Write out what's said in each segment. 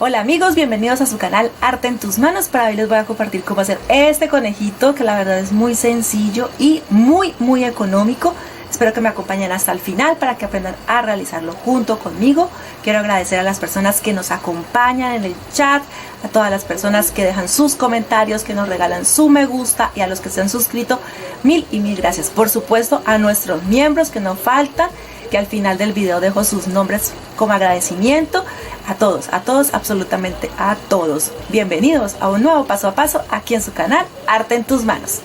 Hola amigos, bienvenidos a su canal Arte en tus manos. Para hoy les voy a compartir cómo hacer este conejito, que la verdad es muy sencillo y muy económico. Espero que me acompañen hasta el final para que aprendan a realizarlo junto conmigo. Quiero agradecer a las personas que nos acompañan en el chat, a todas las personas que dejan sus comentarios, que nos regalan su me gusta, y a los que se han suscrito, mil gracias. Por supuesto a nuestros miembros que no faltan, que al final del video dejo sus nombres como agradecimiento. A todos, absolutamente a todos. Bienvenidos a un nuevo paso a paso aquí en su canal Arte en tus manos.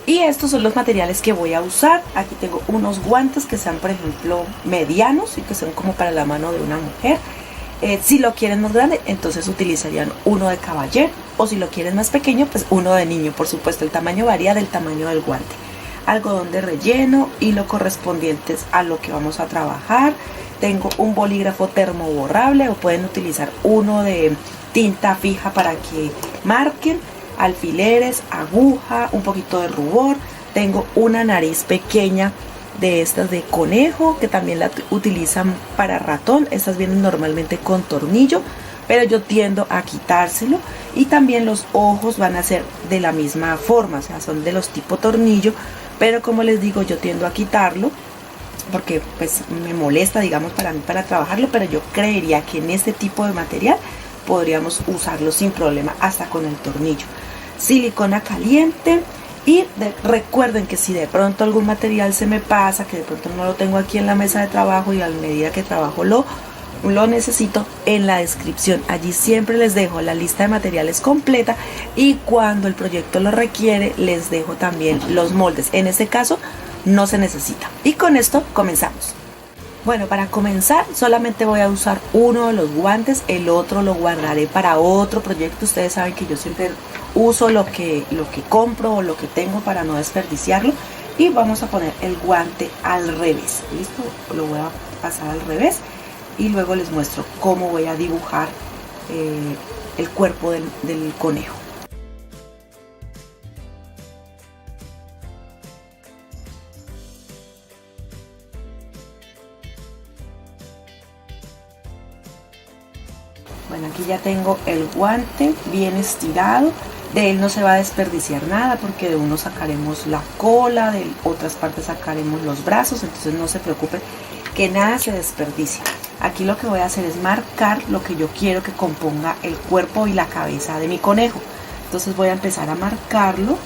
Y estos son los materiales que voy a usar. Aquí tengo unos guantes que sean, por ejemplo, medianos y que son como para la mano de una mujer. Si lo quieren más grande, entonces utilizarían uno de caballero, o si lo quieren más pequeño, pues uno de niño. Por supuesto, el tamaño varía del tamaño del guante. Algodón de relleno, hilo correspondientes a lo que vamos a trabajar. Tengo un bolígrafo termoborrable, o pueden utilizar uno de tinta fija para que marquen. Alfileres, aguja, un poquito de rubor. Tengo una nariz pequeña de estas de conejo, que también la utilizan para ratón. Estas vienen normalmente con tornillo, pero yo tiendo a quitárselo. Y también los ojos van a ser de la misma forma, o sea, son de los tipo tornillo, pero como les digo, yo tiendo a quitarlo porque pues me molesta, digamos, para mí para trabajarlo, pero yo creería que en este tipo de material podríamos usarlo sin problema, hasta con el tornillo. Silicona caliente. Y recuerden que si de pronto algún material se me pasa, que de pronto no lo tengo aquí en la mesa de trabajo y a medida que trabajo lo necesito, en la descripción allí siempre les dejo la lista de materiales completa, y cuando el proyecto lo requiere les dejo también los moldes. En este caso no se necesita. Y con esto comenzamos. Bueno, para comenzar solamente voy a usar uno de los guantes, el otro lo guardaré para otro proyecto. Ustedes saben que yo siempre uso lo que compro o lo que tengo para no desperdiciarlo. Y vamos a poner el guante al revés. ¿Listo? Lo voy a pasar al revés y luego les muestro cómo voy a dibujar el cuerpo del conejo. Bueno, aquí ya tengo el guante bien estirado. De él no se va a desperdiciar nada, porque de uno sacaremos la cola, de otras partes sacaremos los brazos, entonces no se preocupen que nada se desperdicie. Aquí lo que voy a hacer es marcar lo que yo quiero que componga el cuerpo y la cabeza de mi conejo. Entonces voy a empezar a marcarlo.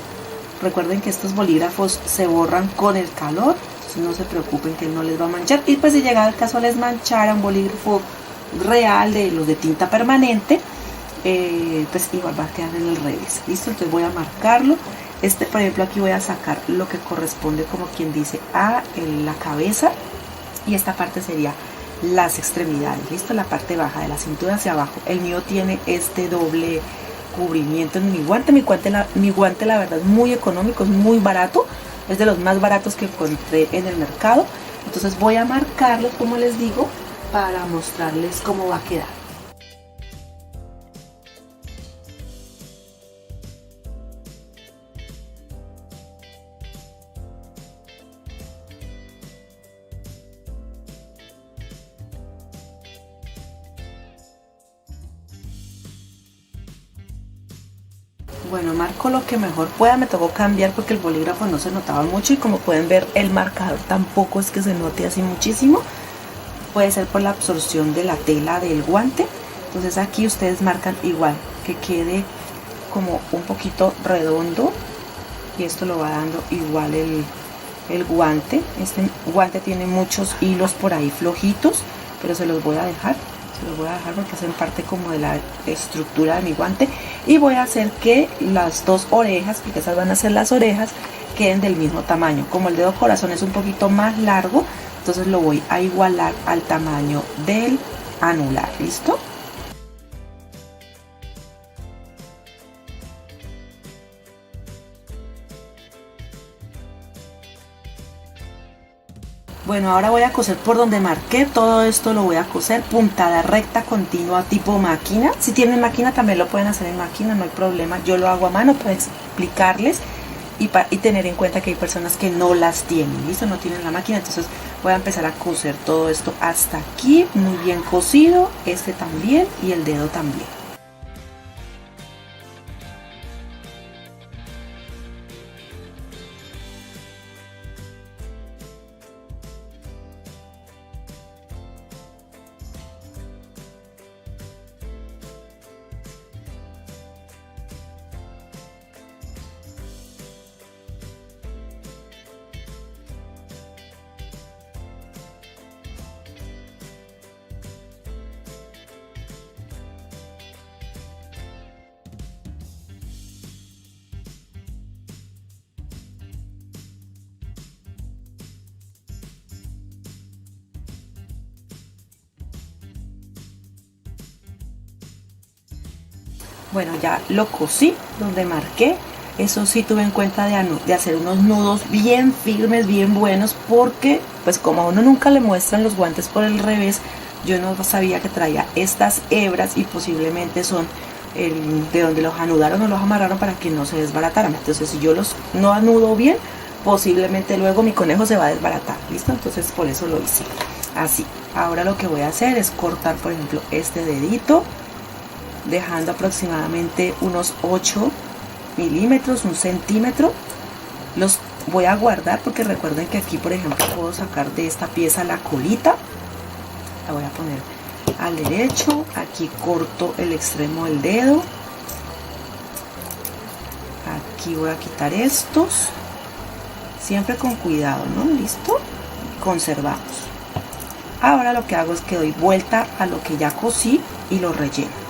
Recuerden que estos bolígrafos se borran con el calor, entonces no se preocupen que no les va a manchar. Y pues si llega el caso les manchara un bolígrafo real, de los de tinta permanente, pues igual va a quedar en el revés. Listo, entonces voy a marcarlo. Por ejemplo, aquí voy a sacar lo que corresponde, como quien dice, a la cabeza, y esta parte sería las extremidades. Listo, la parte baja de la cintura hacia abajo. El mío tiene este doble cubrimiento en mi guante. Mi guante la verdad es muy económico, es muy barato, es de los más baratos que encontré en el mercado. Entonces voy a marcarlo, como les digo, para mostrarles cómo va a quedar. Bueno, marco lo que mejor pueda. Me tocó cambiar porque el bolígrafo no se notaba mucho, y como pueden ver el marcador tampoco es que se note así muchísimo. Puede ser por la absorción de la tela del guante. Entonces aquí ustedes marcan igual, que quede como un poquito redondo, y esto lo va dando igual el guante. Este guante tiene muchos hilos por ahí flojitos, pero se los voy a dejar porque hacen parte como de la estructura de mi guante. Y voy a hacer que las dos orejas, porque esas van a ser las orejas, queden del mismo tamaño. Como el dedo corazón es un poquito más largo, entonces lo voy a igualar al tamaño del anular. ¿Listo? Bueno, ahora voy a coser por donde marqué. Todo esto lo voy a coser puntada recta continua tipo máquina. Si tienen máquina también lo pueden hacer en máquina, no hay problema. Yo lo hago a mano para explicarles. y tener en cuenta que hay personas que no las tienen, ¿listo? No tienen la máquina, entonces voy a empezar a coser todo esto hasta aquí, muy bien cosido, este también y el dedo también. Bueno, ya lo cosí donde marqué. Eso sí tuve en cuenta de hacer unos nudos bien firmes, bien buenos, porque pues como a uno nunca le muestran los guantes por el revés, yo no sabía que traía estas hebras y posiblemente son de donde los anudaron o los amarraron para que no se desbarataran. Entonces si yo los no anudo bien, posiblemente luego mi conejo se va a desbaratar, ¿listo? Entonces por eso lo hice así. Ahora lo que voy a hacer es cortar, por ejemplo, este dedito, dejando aproximadamente unos 8 milímetros, 1 centímetro. Los voy a guardar porque recuerden que aquí, por ejemplo, puedo sacar de esta pieza la colita. La voy a poner al derecho. Aquí corto el extremo del dedo. Aquí voy a quitar estos. Siempre con cuidado, ¿no? ¿Listo? Conservamos. Ahora lo que hago es que doy vuelta a lo que ya cosí y lo relleno.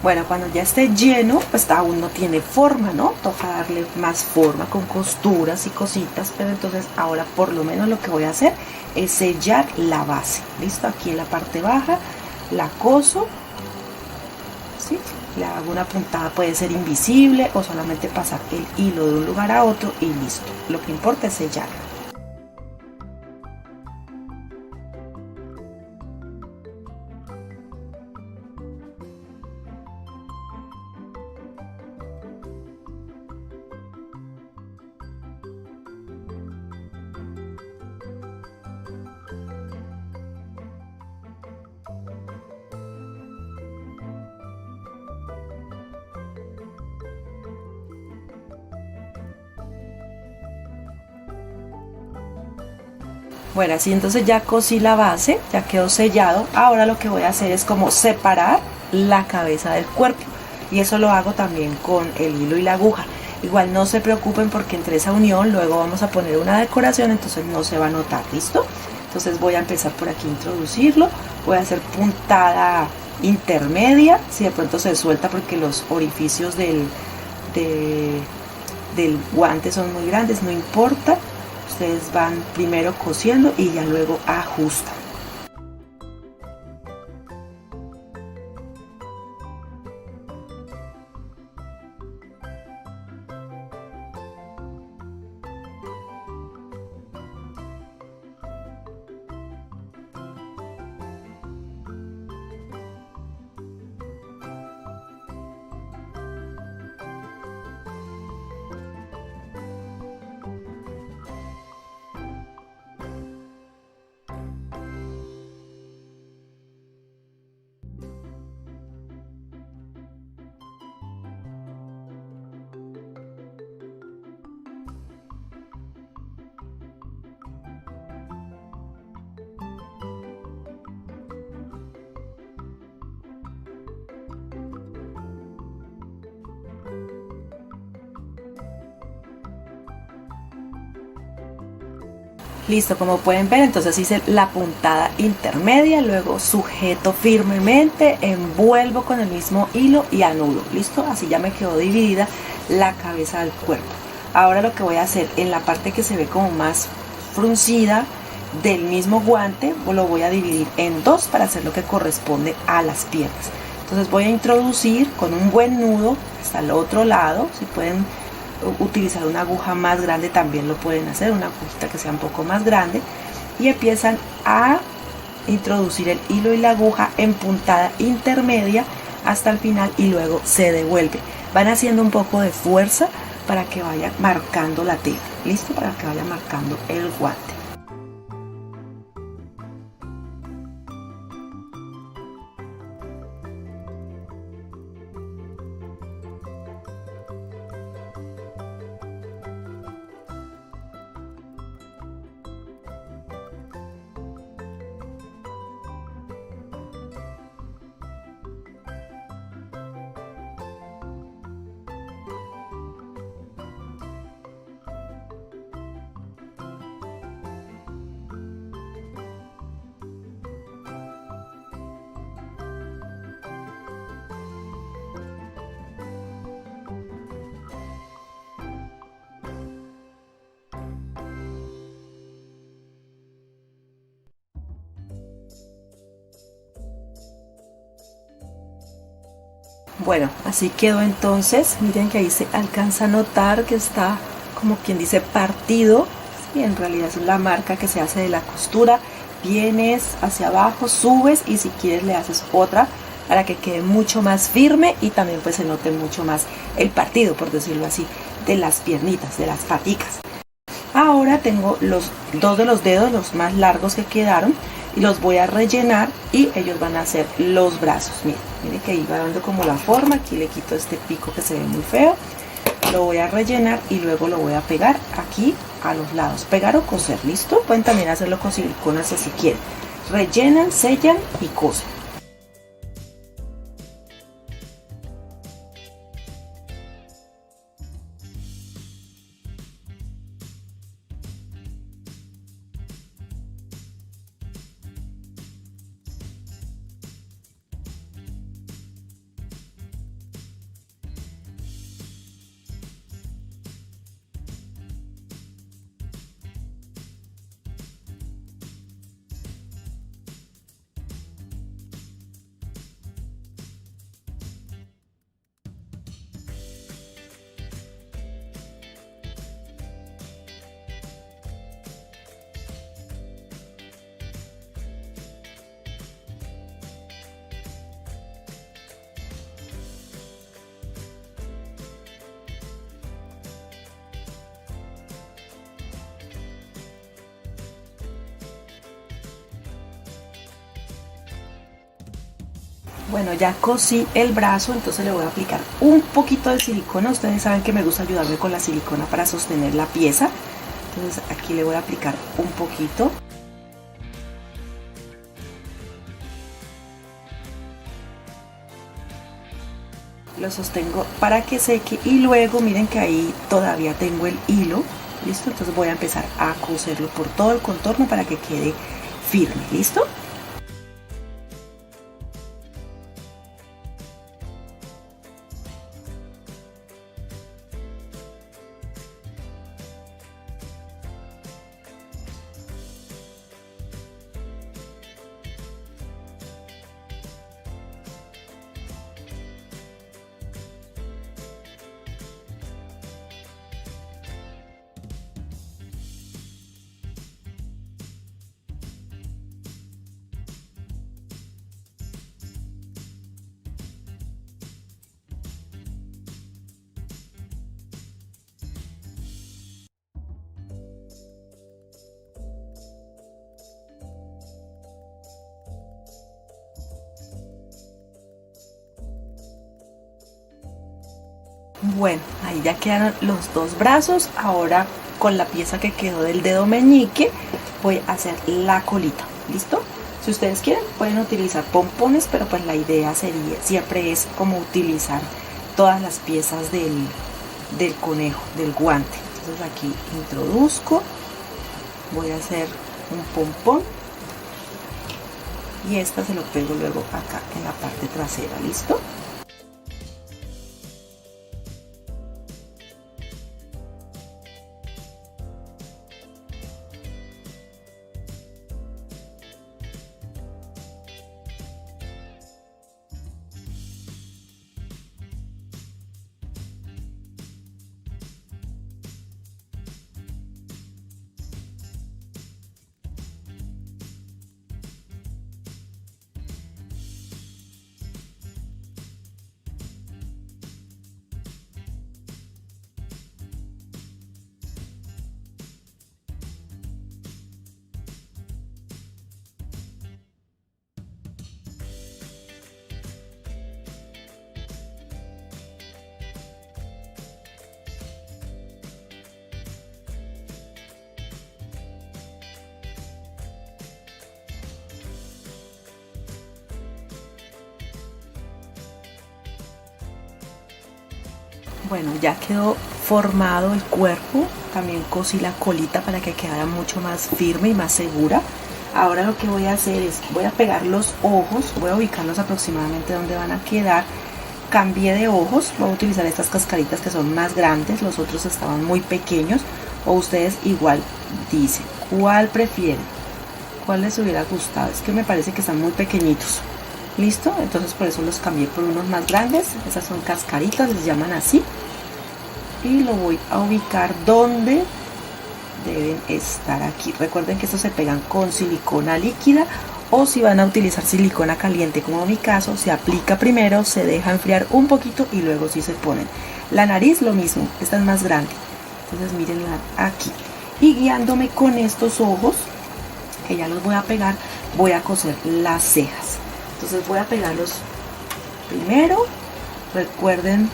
Bueno, cuando ya esté lleno, pues aún no tiene forma, ¿no? Toca darle más forma con costuras y cositas, pero entonces ahora por lo menos lo que voy a hacer es sellar la base. ¿Listo? Aquí en la parte baja la coso, ¿sí? Le hago una puntada, puede ser invisible o solamente pasar el hilo de un lugar a otro y listo. Lo que importa es sellar. Bueno, así entonces ya cosí la base, ya quedó sellado. Ahora lo que voy a hacer es como separar la cabeza del cuerpo. Y eso lo hago también con el hilo y la aguja. Igual no se preocupen porque entre esa unión luego vamos a poner una decoración, entonces no se va a notar, ¿listo? Entonces voy a empezar por aquí a introducirlo. Voy a hacer puntada intermedia, si de pronto se suelta porque los orificios del guante son muy grandes, no importa. Ustedes van primero cosiendo y ya luego ajustan. Listo, como pueden ver, entonces hice la puntada intermedia, luego sujeto firmemente, envuelvo con el mismo hilo y anudo. Listo, así ya me quedó dividida la cabeza del cuerpo. Ahora lo que voy a hacer en la parte que se ve como más fruncida del mismo guante, lo voy a dividir en dos para hacer lo que corresponde a las piernas. Entonces voy a introducir con un buen nudo hasta el otro lado. Si pueden utilizar una aguja más grande también lo pueden hacer, una agujita que sea un poco más grande, y empiezan a introducir el hilo y la aguja en puntada intermedia hasta el final y luego se devuelve. Van haciendo un poco de fuerza para que vaya marcando la tela, listo, para que vaya marcando el guante. Bueno, así quedó entonces. Miren que ahí se alcanza a notar que está, como quien dice, partido. Sí, en realidad es la marca que se hace de la costura. Vienes hacia abajo, subes y si quieres le haces otra para que quede mucho más firme y también pues se note mucho más el partido, por decirlo así, de las piernitas, de las paticas. Ahora tengo los dos de los dedos, los más largos que quedaron, y los voy a rellenar y ellos van a hacer los brazos. Miren que ahí va dando como la forma. Aquí le quito este pico que se ve muy feo, lo voy a rellenar y luego lo voy a pegar aquí a los lados. Pegar o coser, listo. Pueden también hacerlo con siliconas si quieren. Rellenan, sellan y cosen. Bueno, ya cosí el brazo, entonces le voy a aplicar un poquito de silicona. Ustedes saben que me gusta ayudarme con la silicona para sostener la pieza. Entonces aquí le voy a aplicar un poquito. Lo sostengo para que seque y luego miren que ahí todavía tengo el hilo. ¿Listo? Entonces voy a empezar a coserlo por todo el contorno para que quede firme. ¿Listo? Bueno, ahí ya quedaron los dos brazos. Ahora con la pieza que quedó del dedo meñique voy a hacer la colita. ¿Listo? Si ustedes quieren pueden utilizar pompones, pero pues la idea siempre es como utilizar todas las piezas del conejo, del guante. Entonces aquí introduzco voy a hacer un pompón y esta se lo pego luego acá en la parte trasera. ¿Listo? Bueno, ya quedó formado el cuerpo, también cosí la colita para que quedara mucho más firme y más segura. Ahora lo que voy a hacer es, voy a pegar los ojos, voy a ubicarlos aproximadamente donde van a quedar. Cambié de ojos, voy a utilizar estas cascaritas que son más grandes, los otros estaban muy pequeños, o ustedes igual dicen, ¿cuál prefieren? ¿Cuál les hubiera gustado? Es que me parece que están muy pequeñitos. ¿Listo? Entonces por eso los cambié por unos más grandes. Esas son cascaritas, les llaman así. Y lo voy a ubicar donde deben estar aquí. Recuerden que estos se pegan con silicona líquida, o si van a utilizar silicona caliente como en mi caso, se aplica primero, se deja enfriar un poquito y luego sí se ponen. La nariz lo mismo, esta es más grande. Entonces mírenla aquí. Y guiándome con estos ojos, que ya los voy a pegar, voy a coser las cejas. Entonces voy a pegarlos primero. Recuerden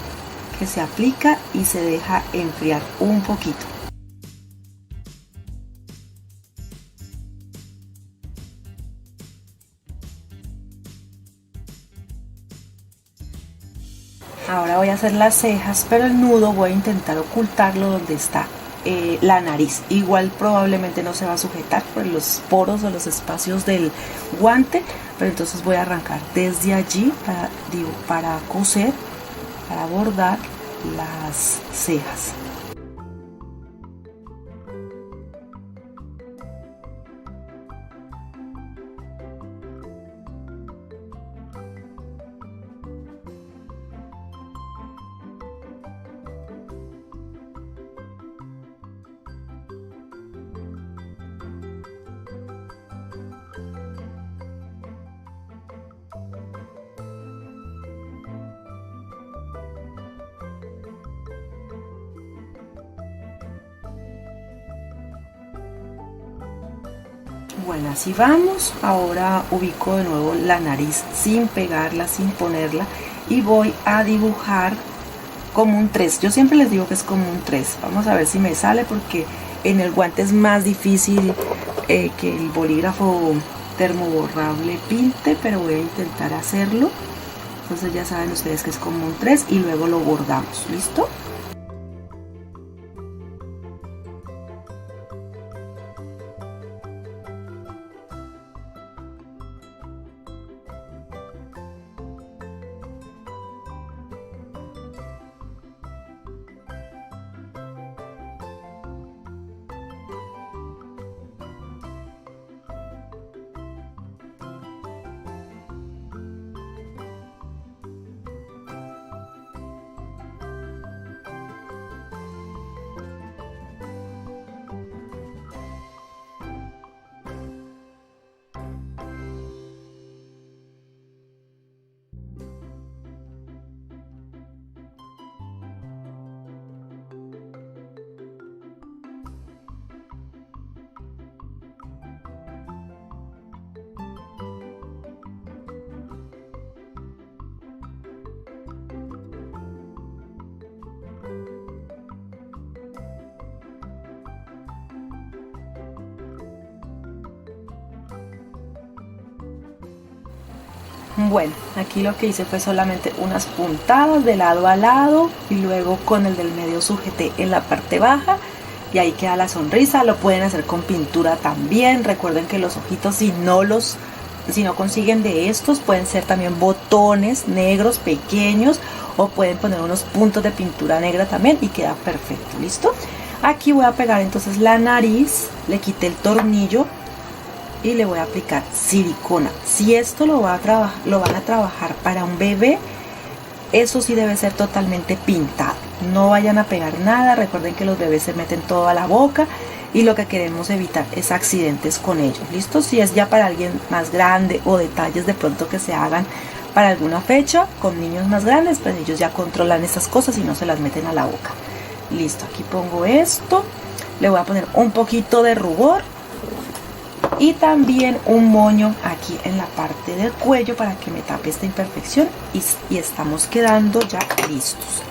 que se aplica y se deja enfriar un poquito. Ahora voy a hacer las cejas, pero el nudo voy a intentar ocultarlo donde está la nariz. Igual probablemente no se va a sujetar por los poros o los espacios del guante, pero entonces voy a arrancar desde allí para coser, para bordar las cejas. Bueno, así vamos. Ahora ubico de nuevo la nariz sin pegarla, sin ponerla, y voy a dibujar como un 3. Yo siempre les digo que es como un 3. Vamos a ver si me sale, porque en el guante es más difícil que el bolígrafo termoborrable pinte, pero voy a intentar hacerlo. Entonces ya saben ustedes que es como un 3 y luego lo bordamos. ¿Listo? Bueno, aquí lo que hice fue solamente unas puntadas de lado a lado y luego con el del medio sujeté en la parte baja y ahí queda la sonrisa. Lo pueden hacer con pintura también. Recuerden que los ojitos, si no consiguen de estos, pueden ser también botones negros pequeños, o pueden poner unos puntos de pintura negra también y queda perfecto. ¿Listo? Aquí voy a pegar entonces la nariz, le quité el tornillo y le voy a aplicar silicona. Si esto lo van a trabajar para un bebé, eso sí debe ser totalmente pintado. No vayan a pegar nada. Recuerden que los bebés se meten todo a la boca y lo que queremos evitar es accidentes con ellos. ¿Listo? Si es ya para alguien más grande o detalles de pronto que se hagan para alguna fecha con niños más grandes, pues ellos ya controlan estas cosas y no se las meten a la boca. Listo, aquí pongo esto, le voy a poner un poquito de rubor y también un moño aquí en la parte del cuello para que me tape esta imperfección, y estamos quedando ya listos.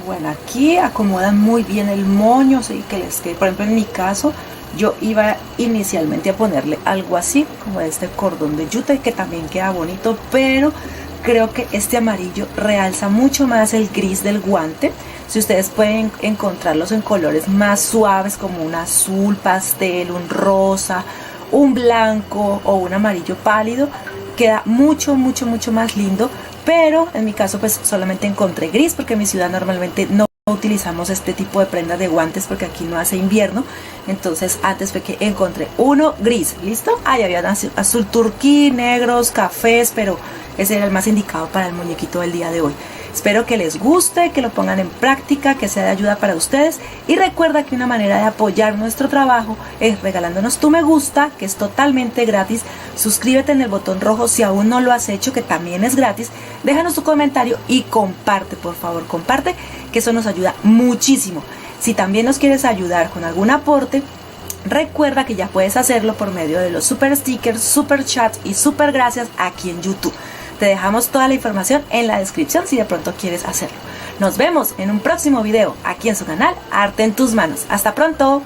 Bueno, aquí acomodan muy bien el moño, ¿sí? Que les quede. Por ejemplo, en mi caso, yo iba inicialmente a ponerle algo así, como este cordón de yute, que también queda bonito, pero creo que este amarillo realza mucho más el gris del guante. Si ustedes pueden encontrarlos en colores más suaves, como un azul pastel, un rosa, un blanco o un amarillo pálido, queda mucho más lindo. Pero en mi caso pues solamente encontré gris, porque en mi ciudad normalmente no utilizamos este tipo de prendas de guantes porque aquí no hace invierno. Entonces antes fue que encontré uno gris. ¿Listo? Ahí había azul turquí, negros, cafés, pero ese era el más indicado para el muñequito del día de hoy. Espero que les guste, que lo pongan en práctica, que sea de ayuda para ustedes. Y recuerda que una manera de apoyar nuestro trabajo es regalándonos tu me gusta, que es totalmente gratis. Suscríbete en el botón rojo si aún no lo has hecho, que también es gratis. Déjanos tu comentario y comparte, por favor, comparte, que eso nos ayuda muchísimo. Si también nos quieres ayudar con algún aporte, recuerda que ya puedes hacerlo por medio de los super stickers, super chats y super gracias aquí en YouTube. Te dejamos toda la información en la descripción si de pronto quieres hacerlo. Nos vemos en un próximo video aquí en su canal Arte en tus manos. ¡Hasta pronto!